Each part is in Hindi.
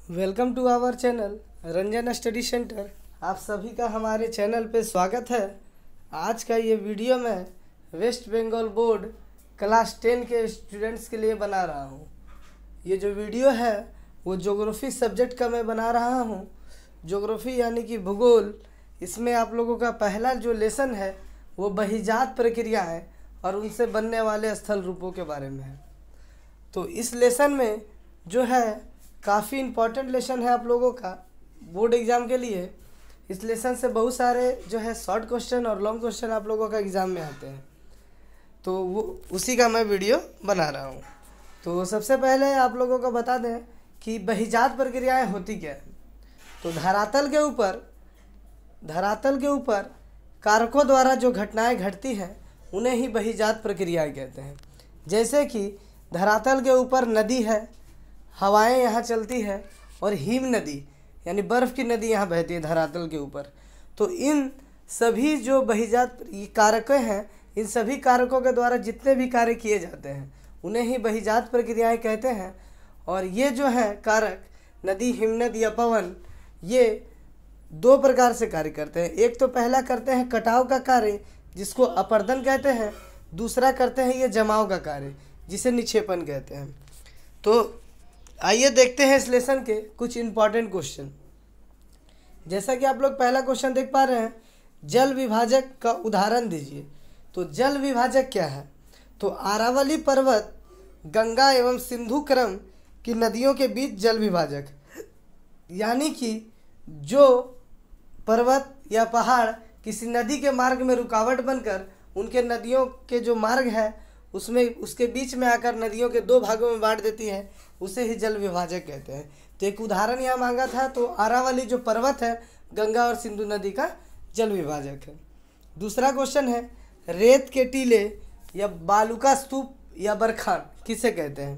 Welcome to our channel Ranjan study centre. आप सभी का हमारे चैनल पे स्वागत है। आज का ये वीडियो मैं वेस्ट बंगाल बोर्ड क्लास 10 के स्टूडेंट्स के लिए बना रहा हूँ। ये जो वीडियो है वो ज्योग्राफी सब्जेक्ट का मैं बना रहा हूँ। ज्योग्राफी यानी कि भूगोल। इसमें आप लोगों का पहला जो लेसन है वो बहिजात प्रक्रियाएं और उनसे बनने वाले स्थल रूपों के बारे में है। तो इस लेसन में जो है काफ़ी इम्पॉर्टेंट लेसन है आप लोगों का बोर्ड एग्ज़ाम के लिए। इस लेसन से बहुत सारे जो है शॉर्ट क्वेश्चन और लॉन्ग क्वेश्चन आप लोगों का एग्ज़ाम में आते हैं, तो वो उसी का मैं वीडियो बना रहा हूँ। तो सबसे पहले आप लोगों को बता दें कि बहिजात प्रक्रियाएं होती क्या है। तो धरातल के ऊपर कारकों द्वारा जो घटनाएं घटती हैं उन्हें ही बहिजात प्रक्रियाएं कहते हैं। जैसे कि धरातल के ऊपर नदी है, हवाएं यहाँ चलती है और हिम नदी यानी बर्फ़ की नदी यहाँ बहती है धरातल के ऊपर। तो इन सभी जो बहिजात कारक हैं, इन सभी कारकों के द्वारा जितने भी कार्य किए जाते हैं उन्हें ही बहिजात प्रक्रियाएं कहते हैं। और ये जो है कारक नदी, हिमनद या पवन, ये दो प्रकार से कार्य करते हैं। एक तो पहला करते हैं कटाव का कार्य जिसको अपर्दन कहते हैं, दूसरा करते हैं ये जमाव का कार्य जिसे निक्षेपण कहते हैं। तो आइए देखते हैं इस लेसन के कुछ इम्पॉर्टेंट क्वेश्चन। जैसा कि आप लोग पहला क्वेश्चन देख पा रहे हैं, जल विभाजक का उदाहरण दीजिए। तो जल विभाजक क्या है? तो अरावली पर्वत, गंगा एवं सिंधु क्रम की नदियों के बीच जल विभाजक, यानी कि जो पर्वत या पहाड़ किसी नदी के मार्ग में रुकावट बनकर उनके नदियों के जो मार्ग है उसमें उसके बीच में आकर नदियों के दो भागों में बांट देती है, उसे ही जल विभाजक कहते हैं। तो एक उदाहरण यहाँ मांगा था, तो अरावली जो पर्वत है गंगा और सिंधु नदी का जल विभाजक है। दूसरा क्वेश्चन है, रेत के टीले या बालू का स्तूप या बरखान किसे कहते हैं?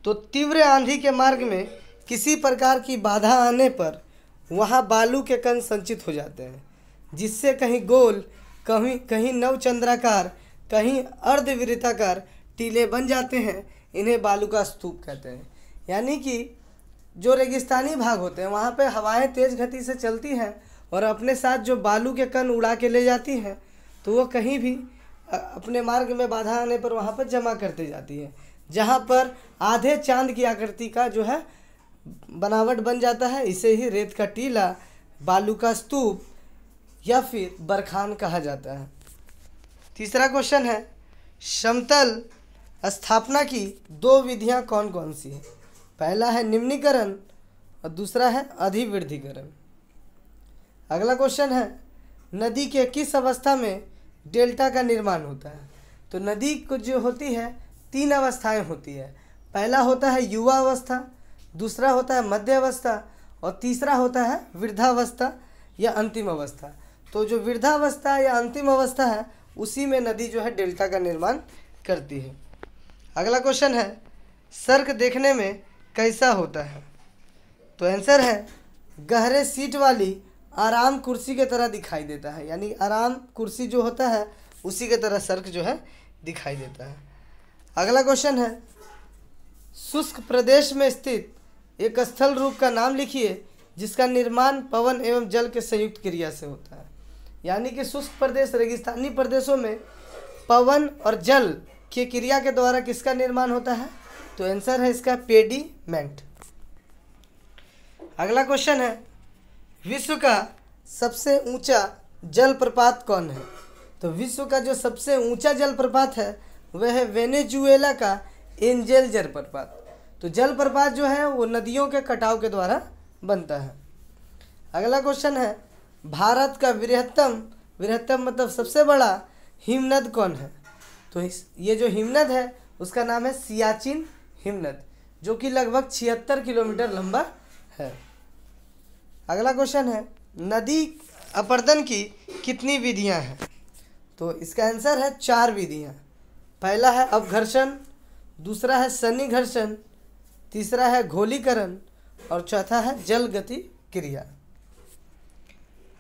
तो तीव्र आंधी के मार्ग में किसी प्रकार की बाधा आने पर वहाँ बालू के कण संचित हो जाते हैं, जिससे कहीं गोल, कहीं नवचंद्राकार, कहीं अर्धवृत्ताकार टीले बन जाते हैं। इन्हें बालू का स्तूप कहते हैं। यानी कि जो रेगिस्तानी भाग होते हैं वहाँ पे हवाएं तेज़ गति से चलती हैं और अपने साथ जो बालू के कण उड़ा के ले जाती हैं, तो वो कहीं भी अपने मार्ग में बाधा आने पर वहाँ पर जमा करती जाती है, जहाँ पर आधे चांद की आकृति का जो है बनावट बन जाता है। इसे ही रेत का टीला, बालू का स्तूप या फिर बरखान कहा जाता है। तीसरा क्वेश्चन है, समतल स्थापना की दो विधियां कौन कौन सी हैं? पहला है निम्नीकरण और दूसरा है अधिवृद्धिकरण। अगला क्वेश्चन है, नदी के किस अवस्था में डेल्टा का निर्माण होता है? तो नदी को जो होती है तीन अवस्थाएं होती है। पहला होता है युवा अवस्था, दूसरा होता है मध्य अवस्था और तीसरा होता है वृद्धावस्था या अंतिम अवस्था। तो जो वृद्धावस्था या अंतिम अवस्था है उसी में नदी जो है डेल्टा का निर्माण करती है। अगला क्वेश्चन है, सर्क देखने में कैसा होता है? तो आंसर है, गहरे सीट वाली आराम कुर्सी के तरह दिखाई देता है। यानी आराम कुर्सी जो होता है उसी के तरह सर्क जो है दिखाई देता है। अगला क्वेश्चन है, शुष्क प्रदेश में स्थित एक स्थल रूप का नाम लिखिए जिसका निर्माण पवन एवं जल के संयुक्त क्रिया से होता है। यानी कि शुष्क प्रदेश, रेगिस्तानी प्रदेशों में पवन और जल की क्रिया के द्वारा किसका निर्माण होता है? तो आंसर है इसका पेडीमेंट। अगला क्वेश्चन है, विश्व का सबसे ऊंचा जलप्रपात कौन है? तो विश्व का जो सबसे ऊंचा जलप्रपात है वह है वेनेजुएला का एंजेल जलप्रपात। तो जलप्रपात जो है वो नदियों के कटाव के द्वारा बनता है। अगला क्वेश्चन है, भारत का बृहत्तम मतलब सबसे बड़ा हिमनद कौन है? तो ये जो हिमनद है उसका नाम है सियाचिन हिमनद, जो कि लगभग 76 किलोमीटर लंबा है। अगला क्वेश्चन है, नदी अपर्दन की कितनी विधियां हैं? तो इसका आंसर है 4 विधियां। पहला है अपघर्षण, दूसरा है सन्नी घर्षण, तीसरा है घोलीकरण और चौथा है जल गति क्रिया।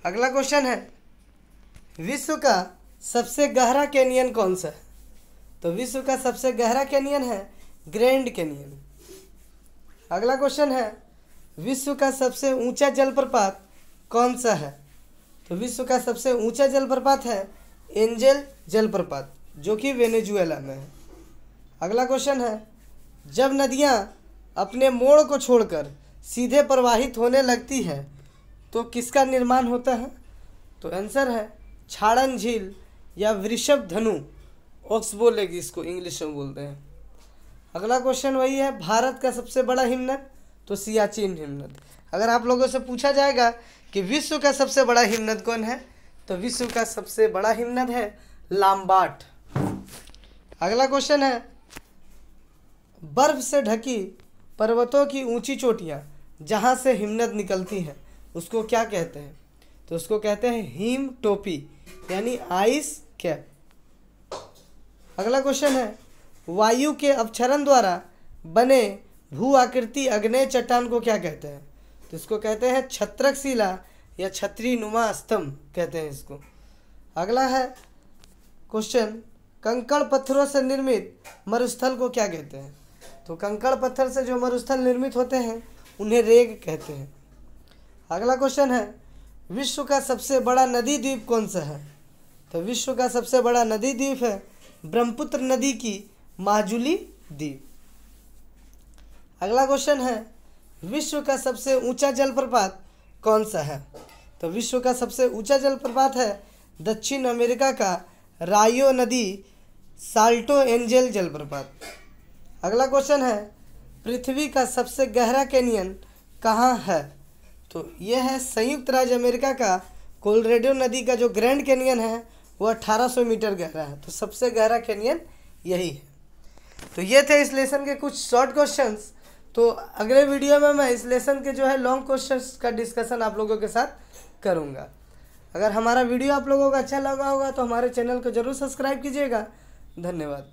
अगला क्वेश्चन है, विश्व का सबसे गहरा कैनियन कौन सा है? तो विश्व का सबसे गहरा कैनियन है ग्रैंड कैनियन। अगला क्वेश्चन है, विश्व का सबसे ऊंचा जलप्रपात कौन सा है? तो विश्व का सबसे ऊंचा जलप्रपात है एंजल जलप्रपात, जो कि वेनेजुएला में है। अगला क्वेश्चन है, जब नदियां अपने मोड़ को छोड़कर सीधे प्रवाहित होने लगती है तो किसका निर्माण होता है? तो आंसर है छाड़न झील या वृषभ धनु, ऑक्सबो लेक इसको इंग्लिश में बोलते हैं। अगला क्वेश्चन वही है, भारत का सबसे बड़ा हिमनद, तो सियाचिन हिमनद। अगर आप लोगों से पूछा जाएगा कि विश्व का सबसे बड़ा हिमनद कौन है, तो विश्व का सबसे बड़ा हिमनद है लाम्बाट। अगला क्वेश्चन है, बर्फ से ढकी पर्वतों की ऊंची चोटियां जहां से हिमनद निकलती हैं उसको क्या कहते हैं? तो उसको कहते हैं हिम टोपी, यानी आइस कैप। अगला क्वेश्चन है, वायु के अपक्षरण द्वारा बने भू आकृति अग्नेय चट्टान को क्या कहते हैं? तो इसको कहते हैं छत्रकशिला या छतरी नुमा स्तंभ कहते हैं इसको। अगला है क्वेश्चन, कंकड़ पत्थरों से निर्मित मरुस्थल को क्या कहते हैं? तो कंकड़ पत्थर से जो मरुस्थल निर्मित होते हैं उन्हें रेग कहते हैं। अगला क्वेश्चन है, विश्व का सबसे बड़ा नदी द्वीप कौन सा है? तो विश्व का सबसे बड़ा नदी द्वीप है ब्रह्मपुत्र नदी की माजुली द्वीप। अगला क्वेश्चन है, विश्व का सबसे ऊंचा जलप्रपात कौन सा है? तो विश्व का सबसे ऊंचा जलप्रपात है दक्षिण अमेरिका का रायो नदी साल्टो एंजल जलप्रपात। अगला क्वेश्चन है, पृथ्वी का सबसे गहरा कैनियन कहाँ है? तो यह है संयुक्त राज्य अमेरिका का कोलोराडो नदी का जो ग्रैंड कैनियन है वो 1800 मीटर गहरा है। तो सबसे गहरा कैनियन यही है। तो ये थे इस लेसन के कुछ शॉर्ट क्वेश्चंस। तो अगले वीडियो में मैं इस लेसन के जो है लॉन्ग क्वेश्चंस का डिस्कशन आप लोगों के साथ करूँगा। अगर हमारा वीडियो आप लोगों को अच्छा लगा होगा तो हमारे चैनल को ज़रूर सब्सक्राइब कीजिएगा। धन्यवाद।